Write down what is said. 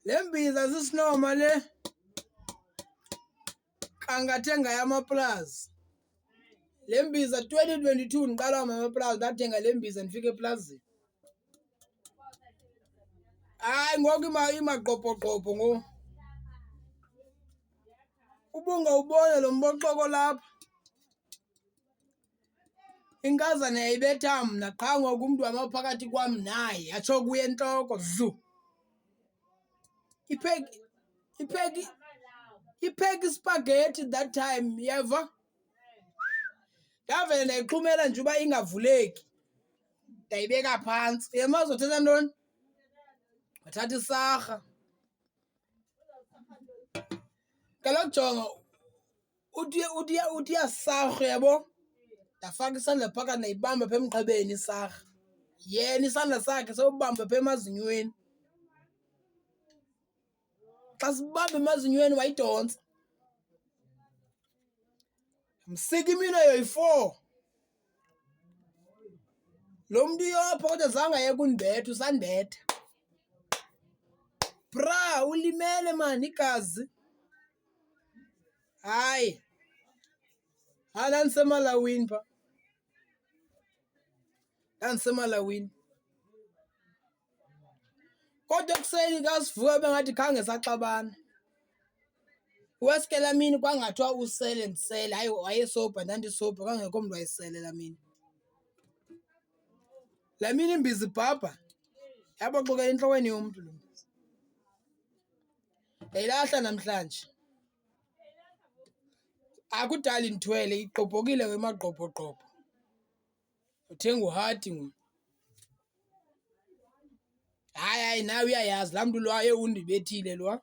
Lembiza sisinoma le kangathenga yamaplaza. Lembiza 2022 ngiqala ngamaplaza ndathenga lembiza nifike eplazini. Hayi ngoku imaqophoqopho ngo. Ubunga ubone lo mboxoko lapha. Inkazana yayibetha mna qha ngoku umuntu wamaphakathi kwam naye yatsho kuye entloko zu. Ipheki spaghetti that time yeva. Yavela ndayixhumela nje uba ingavuleki. Ndayibeka phantsi. Yemazi uthetha ntoni? Wathatha isarha. Kaloku jonga uthi yasarha yabo. Ndafaka isandla phakathi ndayibamba apha emqhebeni isarha. Yena isandla sakhe sobamba apha emazinyweni. Xa sibamba emazinyweni wayidontsa. Msika imino yoyi-4. Lo muntu uyopha kodwa zange ayeke undibetha usandibetha. Bra ulimele man igazi. Hayi. Ndandisemalawini pha. Ndandisemalawini. Kodwa ekuseni ngasivuka bengathi khange saxabana. Weske lamini kwangathiwa usele ndisele hayi wayesobha ndandisobha kangekho mntu wayesele lamini. Lamini imbiza ibhabha yaboxokela entlokweni yomntu lo mbiza. Ndayilahla namhlanje. Akudali ndithwele igqobhokile ngemagqobhoqobho. Uthenga uhati ngoku. Hayi nawe uyayazi laa mntu lo undibethile lo.